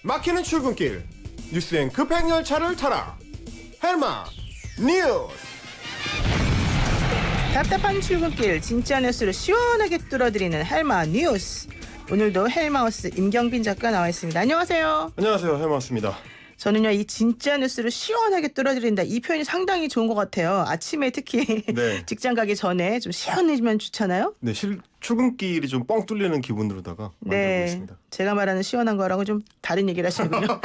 막히는 출근길 뉴스엔 급행 열차를 타라. 헬마 뉴스. 답답한 출근길 진짜 뉴스를 시원하게 뚫어드리는 헬마 뉴스. 오늘도 헬마우스 임경빈 작가 나와 있습니다. 안녕하세요. 안녕하세요, 헬마스입니다. 저는요, 이 진짜 뉴스를 시원하게 뚫어드린다, 이 표현이 상당히 좋은 것 같아요. 아침에 특히 네. 직장 가기 전에 좀 시원해지면 좋잖아요. 네, 출근길이 좀 뻥 뚫리는 기분으로다가 만들고 네, 있습니다. 제가 말하는 시원한 거라고 좀 다른 얘기를 하시는군요.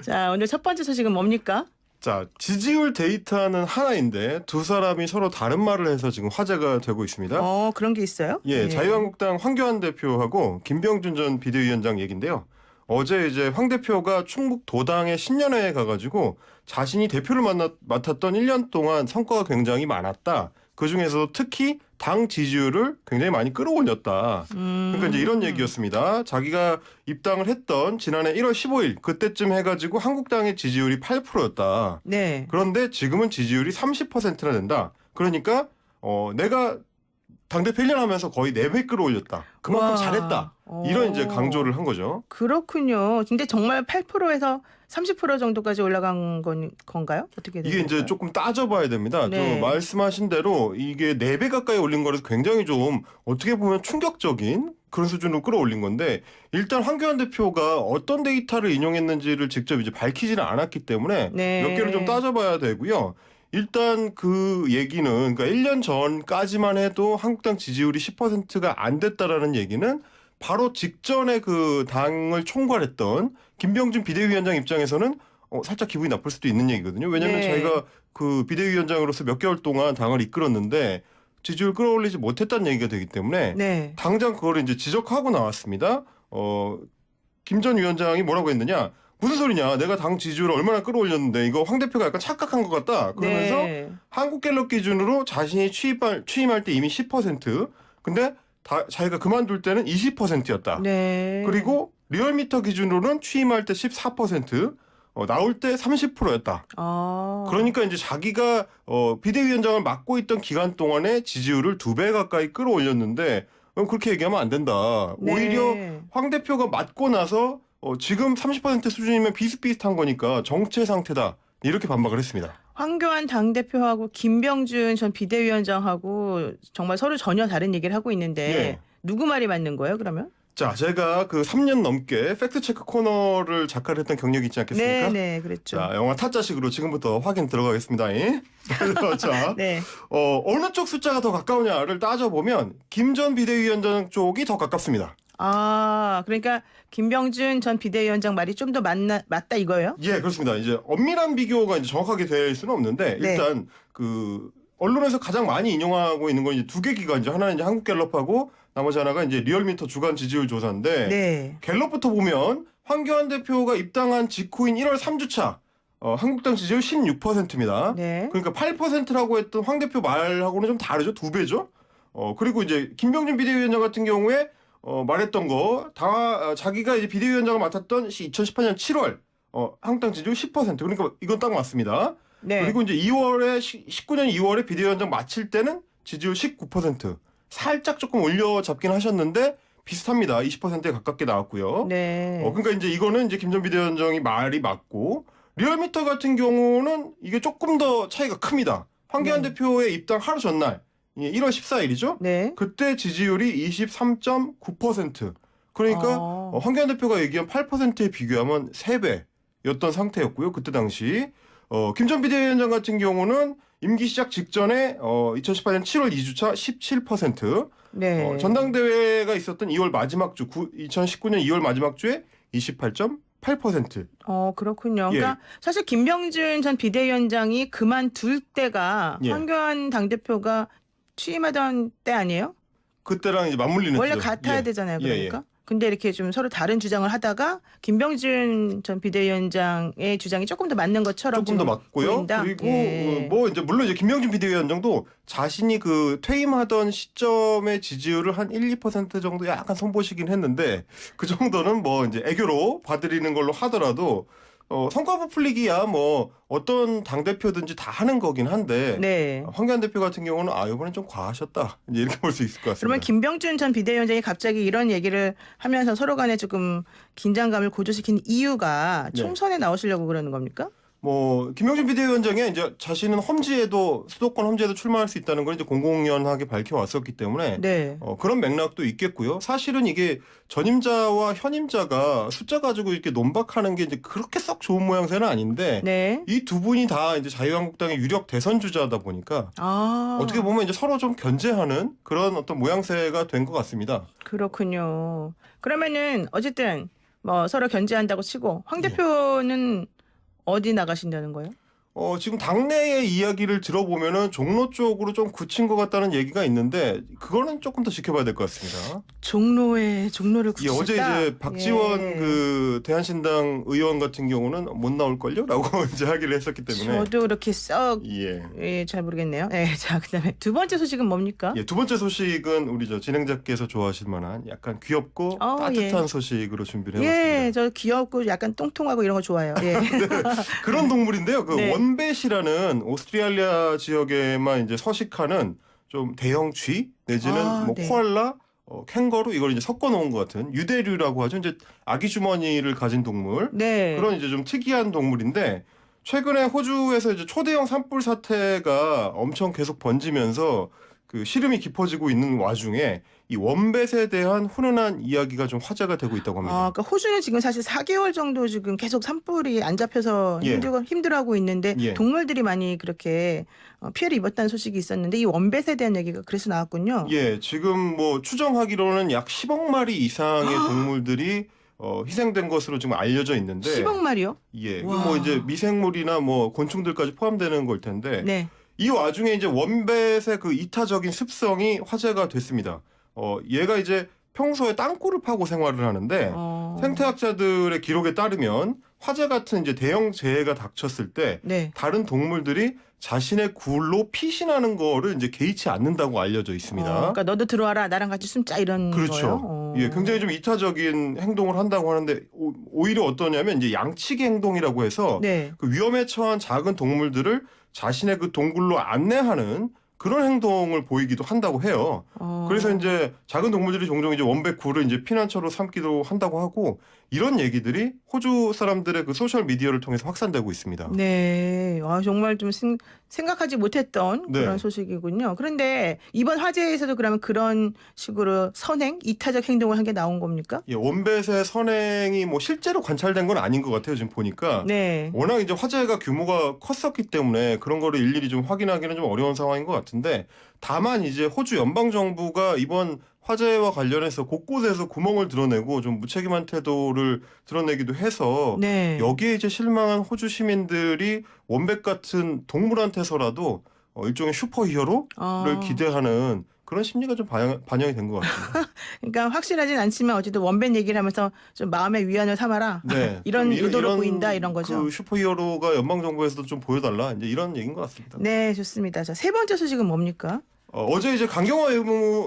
자, 오늘 첫 번째 소식은 뭡니까? 자, 지지율 데이터는 하나인데 두 사람이 서로 다른 말을 해서 지금 화제가 되고 있습니다. 그런 게 있어요? 예, 자유한국당 황교안 대표하고 김병준 전 비대위원장 얘긴데요. 어제 이제 황 대표가 충북 도당의 신년회에 가가지고 자신이 대표를 맡았던 1년 동안 성과가 굉장히 많았다. 그 중에서도 특히 당 지지율을 굉장히 많이 끌어올렸다. 그러니까 이제 이런 얘기였습니다. 자기가 입당을 했던 지난해 1월 15일 그때쯤 해가지고 한국당의 지지율이 8%였다. 네. 그런데 지금은 지지율이 30%나 된다. 그러니까 내가 당대표 1년 하면서 거의 4배 끌어올렸다. 그만큼 와. 잘했다. 이런 이제 강조를 한 거죠. 그렇군요. 근데 정말 8%에서 30% 정도까지 올라간 건가요? 어떻게 되는 이게 이제 건가요? 조금 따져봐야 됩니다. 네. 말씀하신 대로 이게 4배 가까이 올린 거라서 굉장히 좀 어떻게 보면 충격적인 그런 수준으로 끌어올린 건데, 일단 황교안 대표가 어떤 데이터를 인용했는지를 직접 이제 밝히지는 않았기 때문에 네. 몇 개를 좀 따져봐야 되고요. 일단 그 얘기는, 그러니까 1년 전까지만 해도 한국당 지지율이 10%가 안 됐다라는 얘기는 바로 직전에 그 당을 총괄했던 김병준 비대위원장 입장에서는 살짝 기분이 나쁠 수도 있는 얘기거든요. 왜냐하면 네. 자기가 그 비대위원장으로서 몇 개월 동안 당을 이끌었는데 지지율 끌어올리지 못했다는 얘기가 되기 때문에 네. 당장 그거를 이제 지적하고 나왔습니다. 김 전 위원장이 뭐라고 했느냐? 무슨 소리냐? 내가 당 지지율을 얼마나 끌어올렸는데 이거 황 대표가 약간 착각한 것 같다. 그러면서 네. 한국갤럽 기준으로 자신이 취임할 때 이미 10%, 근데 자기가 그만둘 때는 20%였다. 네. 그리고 리얼미터 기준으로는 취임할 때 14%, 나올 때 30%였다. 그러니까 이제 자기가 비대위원장을 맡고 있던 기간 동안에 지지율을 2배 가까이 끌어올렸는데 그렇게 얘기하면 안 된다. 네. 오히려 황 대표가 맡고 나서 지금 30% 수준이면 비슷비슷한 거니까 정체 상태다. 이렇게 반박을 했습니다. 황교안 당대표하고 김병준 전 비대위원장하고 정말 서로 전혀 다른 얘기를 하고 있는데 예. 누구 말이 맞는 거예요, 그러면? 자, 제가 그 3년 넘게 팩트체크 코너를 작가를 했던 경력이 있지 않겠습니까? 네, 그랬죠. 자, 영화 타짜식으로 지금부터 확인 들어가겠습니다. 자, 네. 어느 쪽 숫자가 더 가까우냐를 따져보면 김 전 비대위원장 쪽이 더 가깝습니다. 그러니까 김병준 전 비대위원장 말이 좀 더 맞다 이거예요? 예, 그렇습니다. 이제 엄밀한 비교가 이제 정확하게 될 수는 없는데 네. 일단 그 언론에서 가장 많이 인용하고 있는 건 이제 2개 기관이죠. 하나는 이제 한국갤럽하고 나머지 하나가 이제 리얼미터 주간 지지율 조사인데 네. 갤럽부터 보면 황교안 대표가 입당한 직후인 1월 3주차 한국당 지지율 16%입니다. 네. 그러니까 8%라고 했던 황 대표 말하고는 좀 다르죠. 2배죠. 그리고 이제 김병준 비대위원장 같은 경우에 말했던 거 자기가 이제 비대위원장을 맡았던 2018년 7월 한국당 지지율 10%. 그러니까 이건 딱 맞습니다. 네. 그리고 이제 19년 2월에 비대위원장 마칠 때는 지지율 19%. 살짝 조금 올려잡긴 하셨는데 비슷합니다. 20%에 가깝게 나왔고요. 네. 그러니까 이제 이거는 이제 김 전 비대위원장이 말이 맞고, 리얼미터 같은 경우는 이게 조금 더 차이가 큽니다. 황교안 네. 대표의 입당 하루 전날 1월 14일이죠. 네. 그때 지지율이 23.9%. 그러니까 황교안 대표가 얘기한 8%에 비교하면 3배였던 상태였고요. 그때 당시 김 전 비대위원장 같은 경우는 임기 시작 직전에 2018년 7월 2주차 17%, 네. 전당대회가 있었던 2월 마지막 주 2019년 2월 마지막 주에 28.8%. 그렇군요. 예. 그러니까 사실 김병준 전 비대위원장이 그만둘 때가 예. 황교안 당대표가 취임하던 때 아니에요? 그때랑 이제 맞물리는 원래 때죠. 같아야 예. 되잖아요. 예, 그러니까. 근데 이렇게 좀 서로 다른 주장을 하다가 김병준 전 비대위원장의 주장이 조금 더 맞는 것처럼 조금 더 지금 맞고요. 보인다. 그리고 예. 뭐 이제 물론 이제 김병준 비대위원장도 자신이 그 퇴임하던 시점의 지지율을 한 1, 2% 정도 약간 손보시긴 했는데 그 정도는 뭐 이제 애교로 봐드리는 걸로 하더라도 성과 부풀리기야 뭐 어떤 당 대표든지 다 하는 거긴 한데 네. 황교안 대표 같은 경우는 이번엔 좀 과하셨다 이제 이렇게 볼 수 있을 것 같습니다. 그러면 김병준 전 비대위원장이 갑자기 이런 얘기를 하면서 서로 간에 조금 긴장감을 고조시킨 이유가 네. 총선에 나오시려고 그러는 겁니까? 뭐 김병준 비대위원장이 이제 자신은 험지에도 수도권 험지에도 출마할 수 있다는 걸 이제 공공연하게 밝혀왔었기 때문에 네. 그런 맥락도 있겠고요. 사실은 이게 전임자와 현임자가 숫자 가지고 이렇게 논박하는 게 이제 그렇게 썩 좋은 모양새는 아닌데 네. 이 두 분이 다 이제 자유한국당의 유력 대선 주자다 보니까 어떻게 보면 이제 서로 좀 견제하는 그런 어떤 모양새가 된 것 같습니다. 그렇군요. 그러면은 어쨌든 뭐 서로 견제한다고 치고 황 예. 대표는 어디 나가신다는 거예요? 지금 당내의 이야기를 들어보면은 종로 쪽으로 좀 굳힌 것 같다는 얘기가 있는데 그거는 조금 더 지켜봐야 될 것 같습니다. 종로를 예, 굳히셨다. 어제 이제 박지원 예. 그 대한신당 의원 같은 경우는 못 나올걸요?라고 이제 하기를 했었기 때문에 저도 그렇게 썩 예. 잘 모르겠네요. 예, 자 그다음에 두 번째 소식은 뭡니까? 예, 두 번째 소식은 우리 저 진행자께서 좋아하실 만한 약간 귀엽고 따뜻한 예. 소식으로 준비를 해봤습니다. 예, 저 귀엽고 약간 똥통하고 이런 거 좋아해요. 예. 그런 동물인데요. 그 네. 원뱃이라는 오스트레일리아 지역에만 이제 서식하는 좀 대형 쥐 내지는 뭐 네. 코알라, 캥거루 이걸 이제 섞어 놓은 것 같은 유대류라고 하죠. 이제 아기 주머니를 가진 동물. 네. 그런 이제 좀 특이한 동물인데 최근에 호주에서 이제 초대형 산불 사태가 엄청 계속 번지면서 그 시름이 깊어지고 있는 와중에 이 원뱃에 대한 훈훈한 이야기가 좀 화제가 되고 있다고 합니다. 그러니까 호주는 지금 사실 4개월 정도 지금 계속 산불이 안 잡혀서 예. 힘들어하고 있는데 예. 동물들이 많이 그렇게 피해를 입었다는 소식이 있었는데 이 원뱃에 대한 얘기가 그래서 나왔군요. 예, 지금 뭐 추정하기로는 약 10억 마리 이상의 동물들이 희생된 것으로 지금 알려져 있는데 10억 마리요? 예, 와. 뭐 이제 미생물이나 뭐 곤충들까지 포함되는 걸 텐데 네. 이 와중에 이제 원뱃의 그 이타적인 습성이 화제가 됐습니다. 얘가 이제 평소에 땅굴을 파고 생활을 하는데 생태학자들의 기록에 따르면 화재 같은 이제 대형 재해가 닥쳤을 때 네. 다른 동물들이 자신의 굴로 피신하는 거를 이제 개의치 않는다고 알려져 있습니다. 그러니까 너도 들어와라 나랑 같이 숨자 이런 그렇죠. 거예요. 예, 굉장히 좀 이타적인 행동을 한다고 하는데 오히려 어떠냐면 이제 양치기 행동이라고 해서 네. 그 위험에 처한 작은 동물들을 자신의 그 동굴로 안내하는 그런 행동을 보이기도 한다고 해요. 그래서 이제 작은 동물들이 종종 이제 원백 굴을 이제 피난처로 삼기도 한다고 하고 이런 얘기들이 호주 사람들의 그 소셜 미디어를 통해서 확산되고 있습니다. 네, 정말 좀 생각하지 못했던 네. 그런 소식이군요. 그런데 이번 화재에서도 그러면 그런 식으로 선행, 이타적 행동을 한 게 나온 겁니까? 예, 원뱃의 선행이 뭐 실제로 관찰된 건 아닌 것 같아요. 지금 보니까 네. 워낙 이제 화재가 규모가 컸었기 때문에 그런 거를 일일이 좀 확인하기는 좀 어려운 상황인 것 같은데 다만 이제 호주 연방 정부가 이번 화재와 관련해서 곳곳에서 구멍을 드러내고 좀 무책임한 태도를 드러내기도 해서 네. 여기에 이제 실망한 호주 시민들이 원백 같은 동물한테서라도 일종의 슈퍼히어로를 기대하는 그런 심리가 좀 반영이 된 것 같습니다. 그러니까 확실하진 않지만 어쨌든 원뱃 얘기를 하면서 좀 마음의 위안을 삼아라. 네, 이런 좀 의도로 보인다 이런 거죠. 그 슈퍼히어로가 연방 정부에서도 좀 보여달라 이제 이런 얘기인 것 같습니다. 네, 좋습니다. 자, 세 번째 소식은 뭡니까? 어제 이제 강경화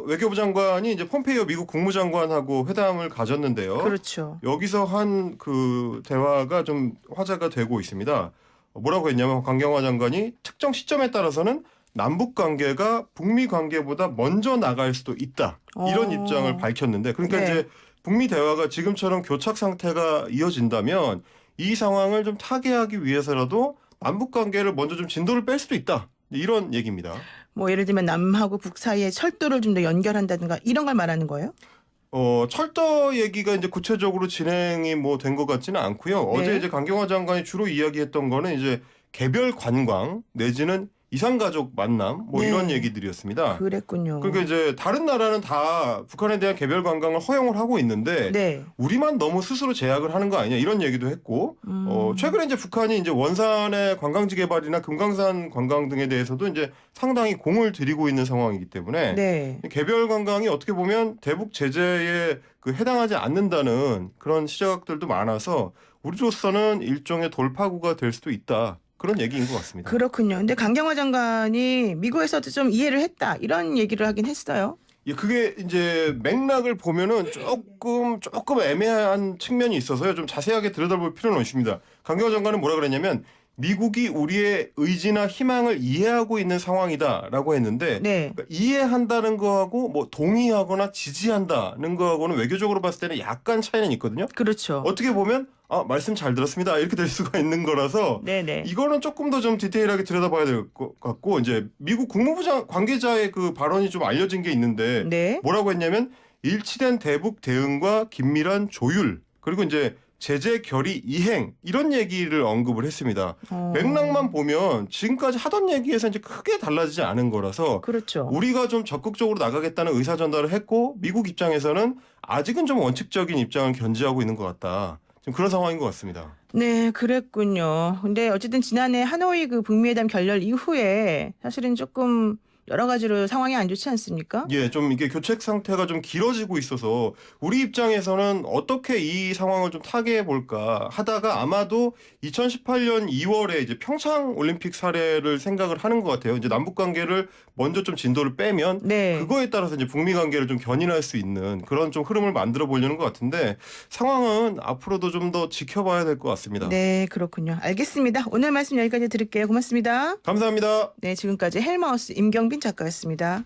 외교부 장관이 이제 폼페이오 미국 국무장관하고 회담을 가졌는데요. 그렇죠. 여기서 한 그 대화가 좀 화제가 되고 있습니다. 뭐라고 했냐면 강경화 장관이 특정 시점에 따라서는 남북 관계가 북미 관계보다 먼저 나갈 수도 있다. 이런 입장을 밝혔는데 그러니까 네. 이제 북미 대화가 지금처럼 교착 상태가 이어진다면 이 상황을 좀 타개하기 위해서라도 남북 관계를 먼저 좀 진도를 뺄 수도 있다. 이런 얘기입니다. 뭐 예를 들면 남하고 북 사이에 철도를 좀 더 연결한다든가 이런 걸 말하는 거예요? 철도 얘기가 이제 구체적으로 진행이 뭐 된 것 같지는 않고요. 네. 어제 이제 강경화 장관이 주로 이야기했던 거는 이제 개별 관광 내지는 이산가족 만남 뭐 네. 이런 얘기들이었습니다. 그랬군요. 그러니까 이제 다른 나라는 다 북한에 대한 개별 관광을 허용을 하고 있는데 네. 우리만 너무 스스로 제약을 하는 거 아니냐 이런 얘기도 했고 최근에 이제 북한이 이제 원산의 관광지 개발이나 금강산 관광 등에 대해서도 이제 상당히 공을 들이고 있는 상황이기 때문에 네. 개별 관광이 어떻게 보면 대북 제재에 그 해당하지 않는다는 그런 시각들도 많아서 우리로서는 일종의 돌파구가 될 수도 있다. 그런 얘기인 것 같습니다. 그렇군요. 근데 강경화 장관이 미국에서도 좀 이해를 했다 이런 얘기를 하긴 했어요. 예, 그게 이제 맥락을 보면은 조금 애매한 측면이 있어서요. 좀 자세하게 들여다볼 필요는 있습니다. 강경화 장관은 뭐라 그랬냐면 미국이 우리의 의지나 희망을 이해하고 있는 상황이다라고 했는데 네. 그러니까 이해한다는 거하고 뭐 동의하거나 지지한다는 거하고는 외교적으로 봤을 때는 약간 차이는 있거든요. 그렇죠. 어떻게 보면 말씀 잘 들었습니다. 이렇게 될 수가 있는 거라서 네네. 이거는 조금 더 좀 디테일하게 들여다봐야 될 것 같고 이제 미국 국무부 관계자의 그 발언이 좀 알려진 게 있는데 네. 뭐라고 했냐면 일치된 대북 대응과 긴밀한 조율 그리고 이제 제재 결의 이행 이런 얘기를 언급을 했습니다. 맥락만 보면 지금까지 하던 얘기에서 이제 크게 달라지지 않은 거라서 그렇죠. 우리가 좀 적극적으로 나가겠다는 의사 전달을 했고 미국 입장에서는 아직은 좀 원칙적인 입장을 견지하고 있는 것 같다. 지금 그런 상황인 것 같습니다. 네, 그랬군요. 근데 어쨌든 지난해 하노이 그 북미회담 결렬 이후에 사실은 조금 여러 가지로 상황이 안 좋지 않습니까? 예, 좀 이게 교책 상태가 좀 길어지고 있어서 우리 입장에서는 어떻게 이 상황을 좀 타개해 볼까 하다가 아마도 2018년 2월에 이제 평창 올림픽 사례를 생각을 하는 것 같아요. 이제 남북 관계를 먼저 좀 진도를 빼면 네. 그거에 따라서 이제 북미 관계를 좀 견인할 수 있는 그런 좀 흐름을 만들어 보려는 것 같은데 상황은 앞으로도 좀 더 지켜봐야 될 것 같습니다. 네, 그렇군요. 알겠습니다. 오늘 말씀 여기까지 드릴게요. 고맙습니다. 감사합니다. 네, 지금까지 헬마우스 임경빈 작가였습니다.